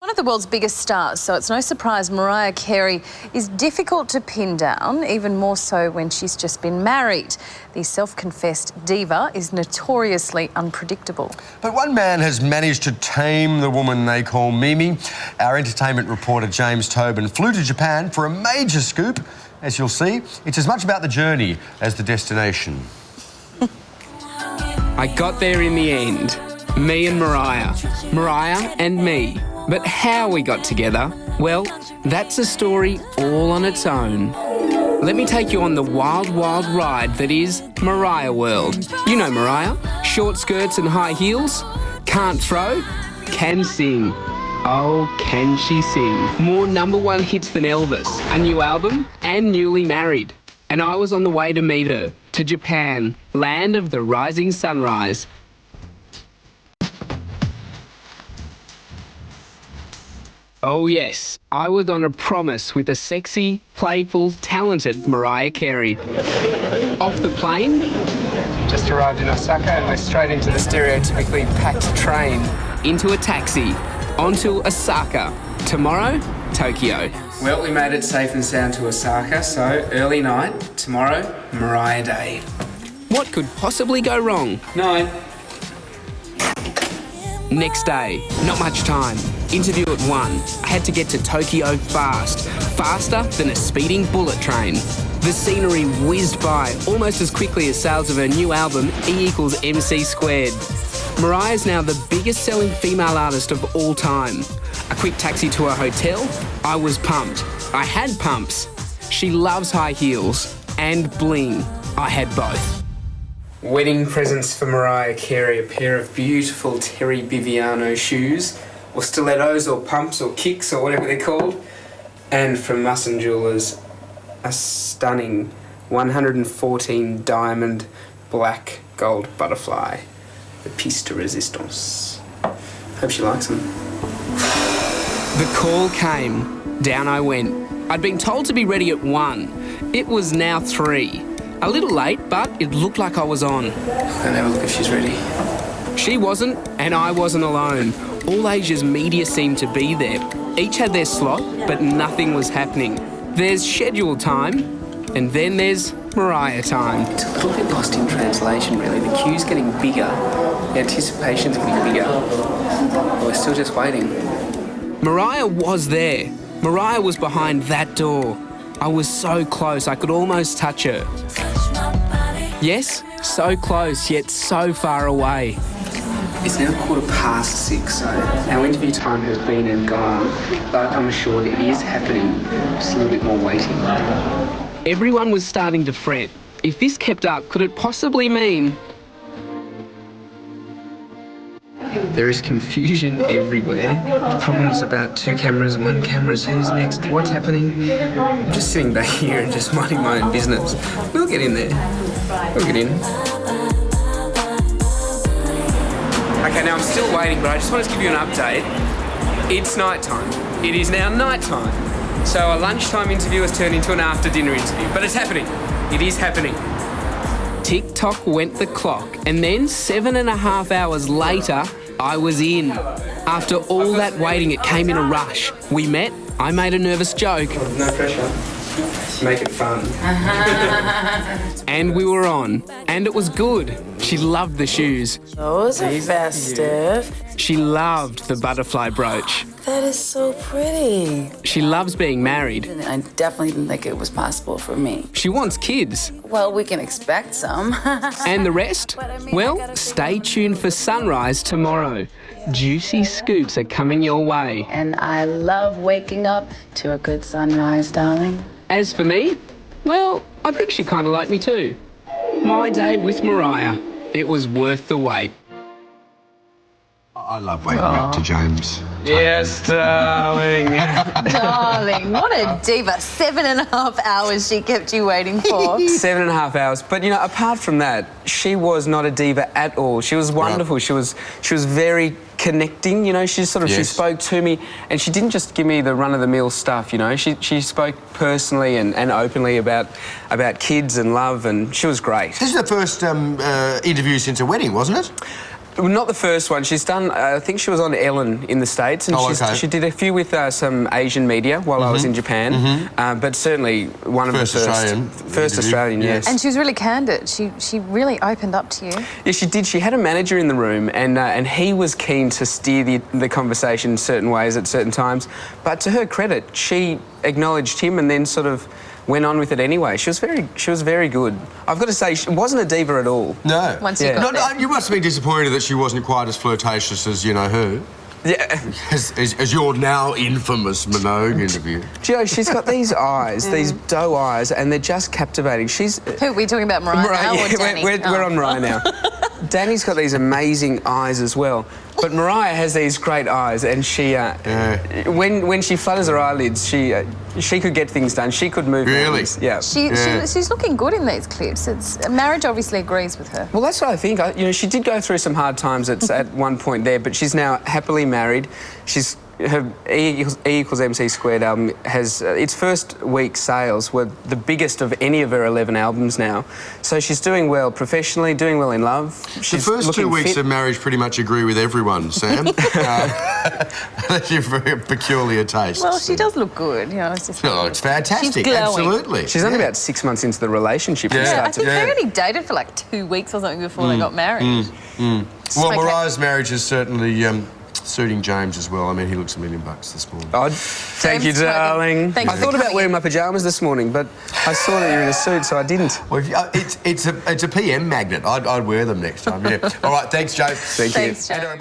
One of the world's biggest stars, so it's no surprise Mariah Carey is difficult to pin down, even more so when she's just been married. The self-confessed diva is notoriously unpredictable. But one man has managed to tame the woman they call Mimi. Our entertainment reporter James Tobin flew to Japan for a major scoop. As you'll see, it's as much about the journey as the destination. I got there in the end. Me and Mariah. Mariah and me. But how we got together, well, that's a story all on its own. Let me take you on the wild, wild ride that is Mariah World. You know Mariah. Short skirts and high heels. Can't throw, can sing. Oh, can she sing. More #1 hits than Elvis. A new album and newly married. And I was on the way to meet her, to Japan, land of the rising sunrise. Oh yes, I was on a promise with a sexy, playful, talented Mariah Carey. Off the plane, just arrived in Osaka and we're straight into the stereotypically packed train. Into a taxi, onto Osaka. Tomorrow, Tokyo. Well, we made it safe and sound to Osaka, so early night, tomorrow, Mariah Day. What could possibly go wrong? No. Next day, not much time. Interview at 1. I had to get to Tokyo fast. Faster than a speeding bullet train. The scenery whizzed by almost as quickly as sales of her new album, E MC². Mariah's now the biggest selling female artist of all time. A quick taxi to her hotel. I was pumped. I had pumps. She loves high heels and bling. I had both. Wedding presents for Mariah Carey, a pair of beautiful Terry Biviano shoes, or stilettos, or pumps, or kicks, or whatever they're called. And from Musson Jewellers, a stunning 114 diamond black gold butterfly, the piece de resistance. Hope she likes them. The call came. Down I went. I'd been told to be ready at 1. It was now 3. A little late, but it looked like I was on. I'll have a look if she's ready. She wasn't, and I wasn't alone. All Asia's media seemed to be there. Each had their slot, but nothing was happening. There's schedule time, and then there's Mariah time. It's a little bit lost in translation, really. The queue's getting bigger. The anticipation's getting bigger. But we're still just waiting. Mariah was there. Mariah was behind that door. I was so close, I could almost touch her. Yes, so close, yet so far away. It's now 6:15, so our interview time has been and gone, but I'm assured it is happening. Just a little bit more waiting. Everyone was starting to fret. If this kept up, could it possibly mean... There is confusion everywhere. Problems about 2 cameras and 1 camera. Who's next? What's happening? I'm just sitting back here and just minding my own business. We'll get in there. We'll get in. Okay, now I'm still waiting, but I just wanted to give you an update. It's night time. It is now night time. So a lunchtime interview has turned into an after-dinner interview. But it's happening. It is happening. Tick-tock went the clock, and then 7.5 hours later, I was in. After all that waiting, it came in a rush. We met, I made a nervous joke. No pressure. Make it fun. And we were on, and it was good. She loved the shoes. Those are festive. She loved the butterfly brooch. That is so pretty. She loves being married. I definitely didn't think it was possible for me. She wants kids. Well, we can expect some. And the rest? Well, stay tuned for Sunrise tomorrow. Juicy scoops are coming your way. And I love waking up to a good sunrise, darling. As for me, well, I think she kind of liked me too. My day with Mariah. It was worth the wait. I love waking up to James. Yes, darling. Darling, what a diva. 7.5 hours she kept you waiting for. 7.5 hours. But, you know, apart from that, she was not a diva at all. She was wonderful. Right. She was very connecting, you know. She spoke to me, and she didn't just give me the run-of-the-mill stuff, you know. She spoke personally and openly about kids and love, and she was great. This is the first interview since a wedding, wasn't it? Not the first one. She's done, I think she was on Ellen in the States, and she did a few with some Asian media while I was in Japan, but certainly one of the first Australian, yes. And she was really candid. She really opened up to you. Yeah, she did. She had a manager in the room, and he was keen to steer the conversation certain ways at certain times, but to her credit, she acknowledged him and then sort of went on with it anyway. She was very good. I've got to say, she wasn't a diva at all. No. Once you got there. You must be disappointed that she wasn't quite as flirtatious as, you know, her. Yeah. As your now infamous Minogue interview. Joe, she's got these eyes, these doe eyes, and they're just captivating. Who are we talking about, Mariah now or Danny? We're on Mariah now. Danny's got these amazing eyes as well. But Mariah has these great eyes, and she, when she flutters her eyelids, she could get things done. She could move. Really? Yeah. She's looking good in these clips. Marriage obviously agrees with her. Well, that's what I think. You know, she did go through some hard times at one point there, but she's now happily married. Her E equals MC² album has its first week sales were the biggest of any of her 11 albums now. So she's doing well professionally, doing well in love. She's the first 2 weeks fit. of marriage pretty much agree with everyone, Sam. You've very peculiar taste. Well, she does look good. You know, it's it's fantastic. She's glowing. Absolutely. She's only about 6 months into the relationship. Yeah, I think they only dated for like 2 weeks or something before they got married. Well, Mariah's marriage is certainly suiting James as well. I mean, he looks $1 million this morning. Oh, thank you, darling. Thank you I thought about wearing my pyjamas this morning, but I saw that you're in a suit, so I didn't. Well, it's a PM magnet. I'd wear them next time. Yeah. All right. Thanks, Joe. Thank you. Thanks, Joe.